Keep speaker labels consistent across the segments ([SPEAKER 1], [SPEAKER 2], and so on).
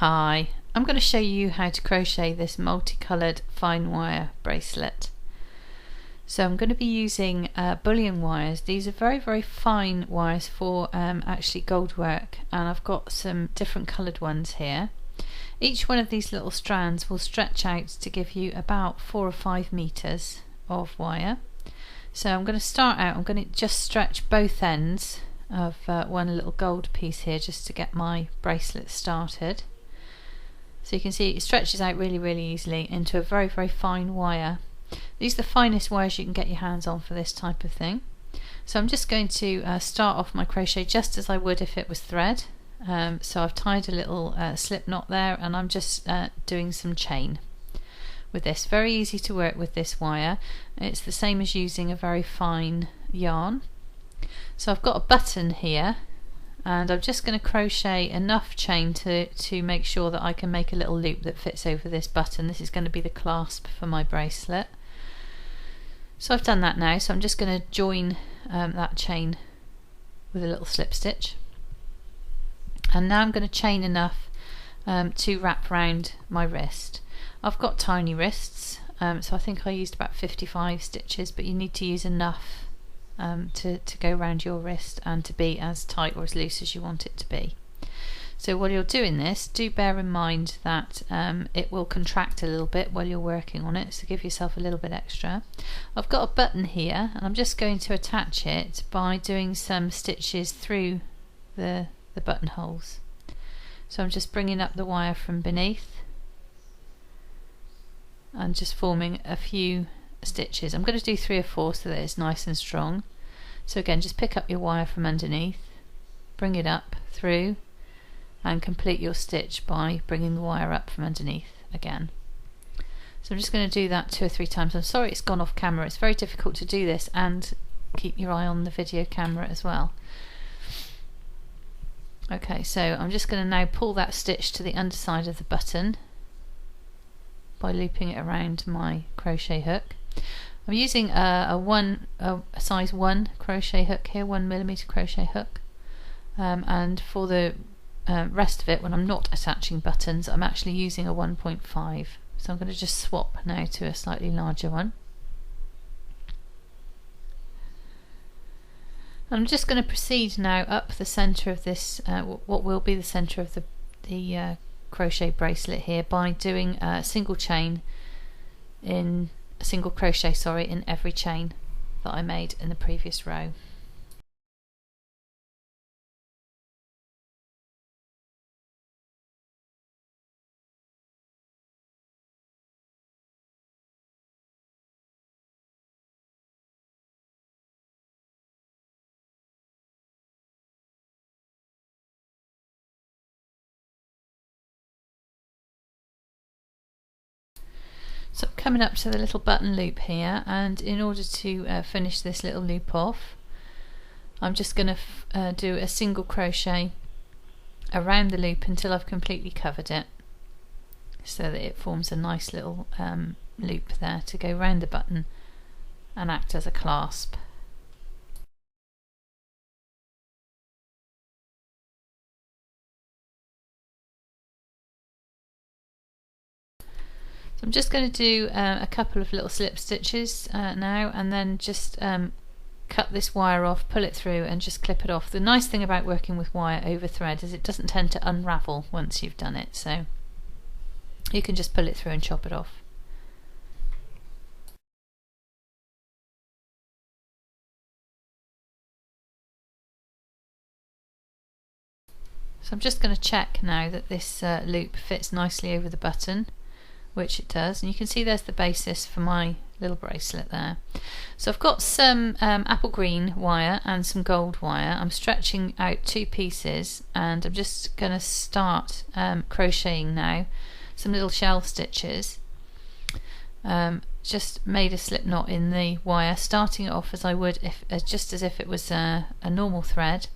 [SPEAKER 1] Hi, I'm going to show you how to crochet this multicoloured fine wire bracelet. So I'm going to be using bullion wires. These are very fine wires for actually gold work, and I've got some different coloured ones here. Each one of these little strands will stretch out to give you about 4 or 5 meters of wire. So I'm going to start out, I'm going to just stretch both ends of one little gold piece here just to get my bracelet started. So you can see it stretches out really easily into a very fine wire. These are the finest wires you can get your hands on for this type of thing. So I'm just going to start off my crochet just as I would if it was thread. So I've tied a little slip knot there, and I'm just doing some chain with this. Very easy to work with this wire. It's the same as using a very fine yarn. So I've got a button here, and I'm just going to crochet enough chain to make sure that I can make a little loop that fits over this button. This is going to be the clasp for my bracelet. So I've done that now, so I'm just going to join that chain with a little slip stitch, and now I'm going to chain enough to wrap around my wrist. I've got tiny wrists, so I think I used about 55 stitches, but you need to use enough to go around your wrist and to be as tight or as loose as you want it to be. So while you're doing this, do bear in mind that it will contract a little bit while you're working on it, so give yourself a little bit extra. I've got a button here, and I'm just going to attach it by doing some stitches through the buttonholes. So I'm just bringing up the wire from beneath and just forming a few stitches. I'm going to do 3 or 4 so that it's nice and strong. So again, just pick up your wire from underneath, bring it up through, and complete your stitch by bringing the wire up from underneath again. So I'm just going to do that 2 or 3 times. I'm sorry it's gone off camera. It's very difficult to do this and keep your eye on the video camera as well. Okay, so I'm just going to now pull that stitch to the underside of the button by looping it around my crochet hook. I'm using a size 1 crochet hook here, 1mm crochet hook, and for the rest of it, when I'm not attaching buttons, I'm actually using a 1.5. So I'm going to just swap now to a slightly larger one. I'm just going to proceed now up the centre of this, what will be the centre of the crochet bracelet here, by doing a single chain in a single crochet, in every chain that I made in the previous row. So I'm coming up to the little button loop here, and in order to finish this little loop off, I'm just going to do a single crochet around the loop until I've completely covered it, so that it forms a nice little loop there to go around the button and act as a clasp. So I'm just going to do a couple of little slip stitches now, and then just cut this wire off, pull it through, and just clip it off. The nice thing about working with wire over thread is it doesn't tend to unravel once you've done it, so you can just pull it through and chop it off. So I'm just going to check now that this loop fits nicely over the button, which it does, and you can see there's the basis for my little bracelet there. So I've got some apple green wire and some gold wire. I'm stretching out 2 pieces, and I'm just going to start crocheting now some little shell stitches. Just made a slip knot in the wire, starting it off as I would just as if it was a normal thread.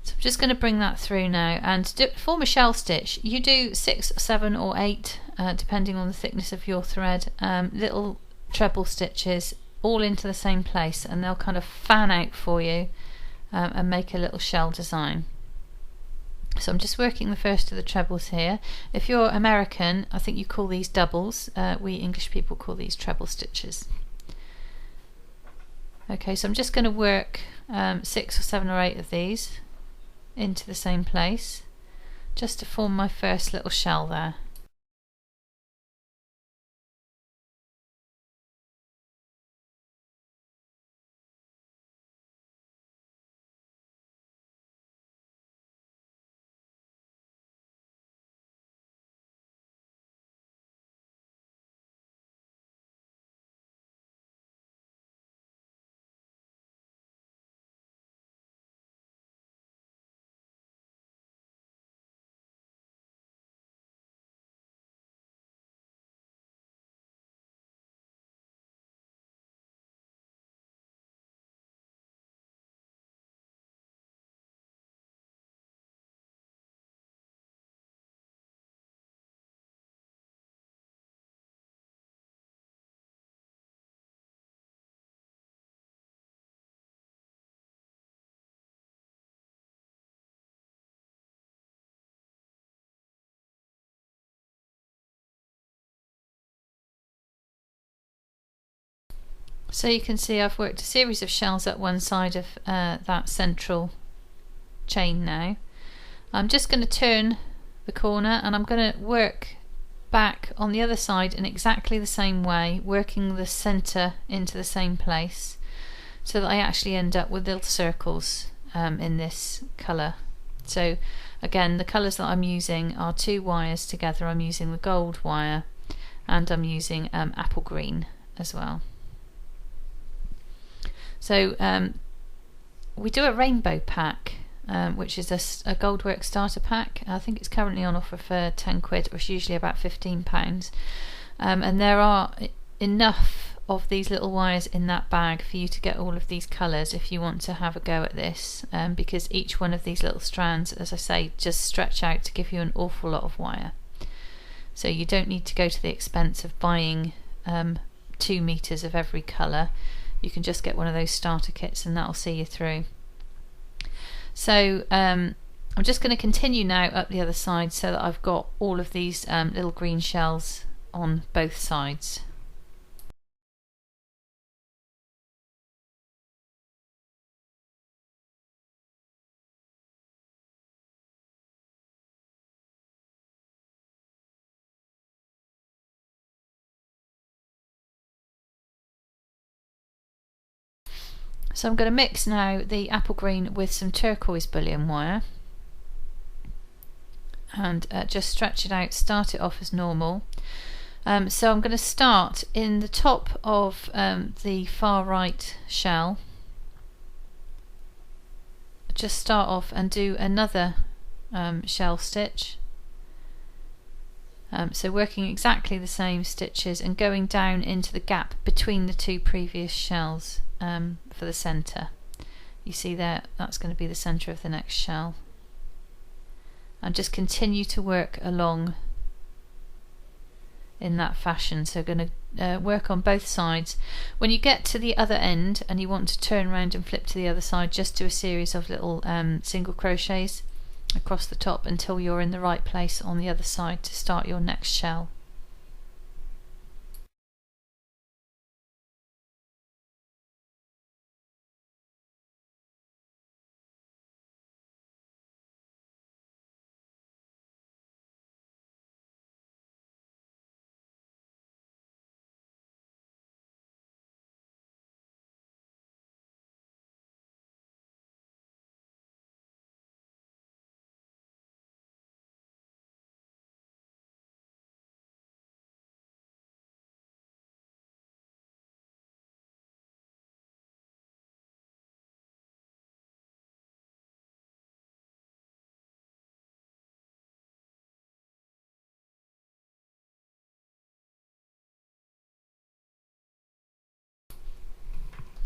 [SPEAKER 1] So I'm just going to bring that through now, and to form a shell stitch you do 6, 7 or 8 depending on the thickness of your thread, little treble stitches all into the same place, and they'll kind of fan out for you and make a little shell design. So I'm just working the first of the trebles here. If you're American, I think you call these doubles. We English people call these treble stitches. Okay, so I'm just going to work 6 or 7 or 8 of these into the same place, just to form my first little shell there. So you can see I've worked a series of shells at one side of that central chain now. I'm just going to turn the corner and I'm going to work back on the other side in exactly the same way, working the center into the same place, so that I actually end up with little circles in this colour. So again, the colours that I'm using are 2 wires together. I'm using the gold wire and I'm using apple green as well. So we do a rainbow pack, which is a Goldwork starter pack. I think it's currently on offer for 10 quid, or it's usually about £15. And there are enough of these little wires in that bag for you to get all of these colours if you want to have a go at this, because each one of these little strands, as I say, just stretch out to give you an awful lot of wire. So you don't need to go to the expense of buying 2 meters of every colour. You can just get one of those starter kits and that'll see you through. So I'm just going to continue now up the other side so that I've got all of these little green shells on both sides. So I'm going to mix now the apple green with some turquoise bullion wire and just stretch it out, start it off as normal. So I'm going to start in the top of the far right shell, just start off and do another shell stitch. So working exactly the same stitches and going down into the gap between the 2 previous shells for the center. You see there, that's going to be the center of the next shell. And just continue to work along in that fashion. So going to work on both sides. When you get to the other end and you want to turn around and flip to the other side, just do a series of little single crochets across the top until you're in the right place on the other side to start your next shell.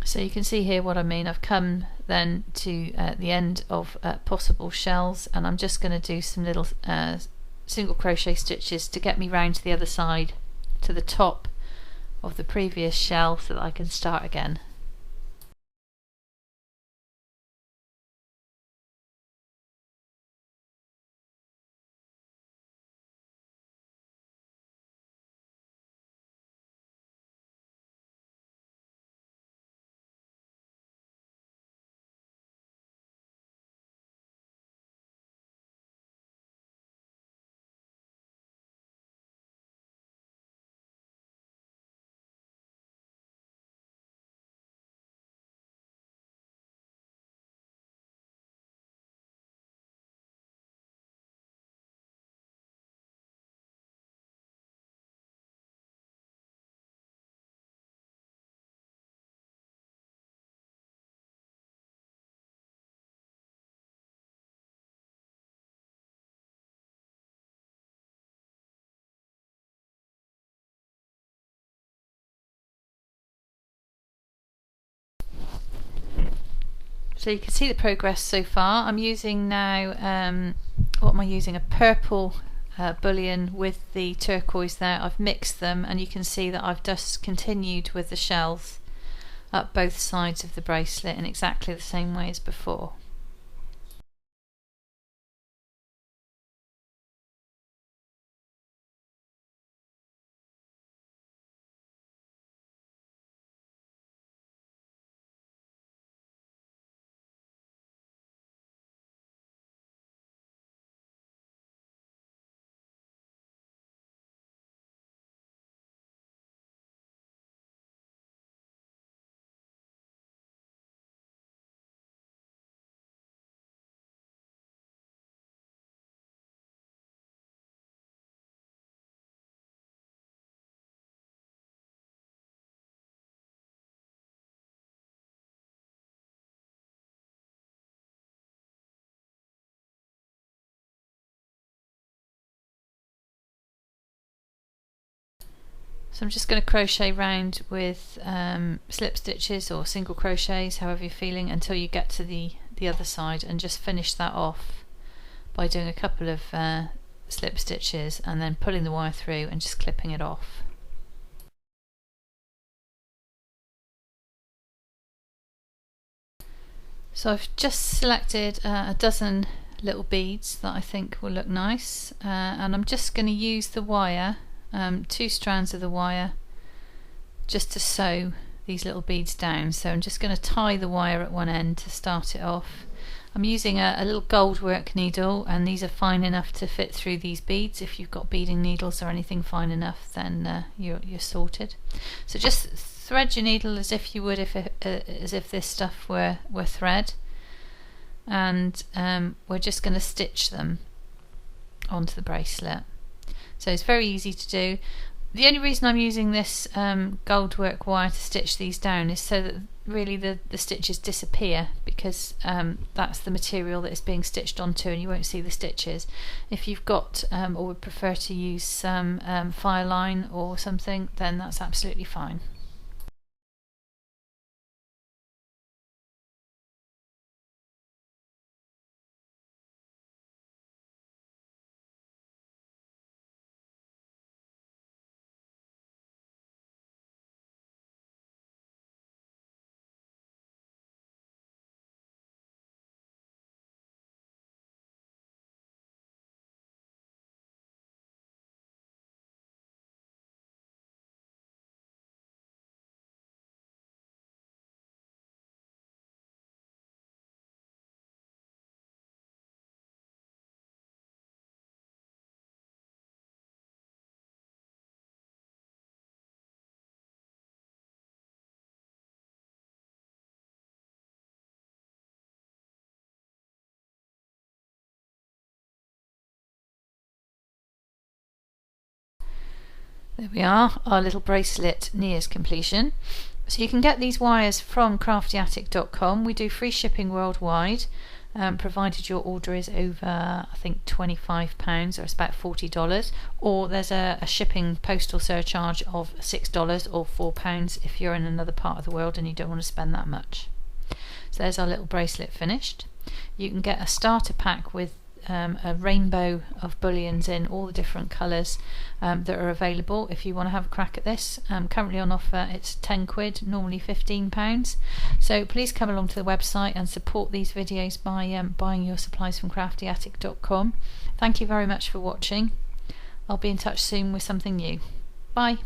[SPEAKER 1] So you can see here what I mean. I've come then to the end of possible shells, and I'm just going to do some little single crochet stitches to get me round to the other side, to the top of the previous shell, so that I can start again. So you can see the progress so far. I'm using now, what am I using? A purple bullion with the turquoise there. I've mixed them, and you can see that I've just continued with the shells up both sides of the bracelet in exactly the same way as before. So I'm just going to crochet round with slip stitches or single crochets, however you're feeling, until you get to the other side, and just finish that off by doing a couple of slip stitches and then pulling the wire through and just clipping it off. So I've just selected a dozen little beads that I think will look nice, and I'm just going to use the wire, 2 strands of the wire, just to sew these little beads down. So I'm just going to tie the wire at one end to start it off. I'm using a little gold work needle, and these are fine enough to fit through these beads. If you've got beading needles or anything fine enough, then you're sorted. So just thread your needle as if you would as if this stuff were thread, and we're just going to stitch them onto the bracelet. So it's very easy to do. The only reason I'm using this gold work wire to stitch these down is so that really the stitches disappear, because that's the material that is being stitched onto, and you won't see the stitches. If you've got or would prefer to use some fire line or something, then that's absolutely fine. There we are, our little bracelet nears completion. So you can get these wires from craftyattic.com. We do free shipping worldwide, provided your order is over, I think, £25, or it's about $40, or there's a shipping postal surcharge of $6 or £4 if you're in another part of the world and you don't want to spend that much. So there's our little bracelet finished. You can get a starter pack with a rainbow of bullions in all the different colours that are available if you want to have a crack at this. Currently on offer it's £10, normally £15. So please come along to the website and support these videos by buying your supplies from craftyattic.com. Thank you very much for watching. I'll be in touch soon with something new. Bye.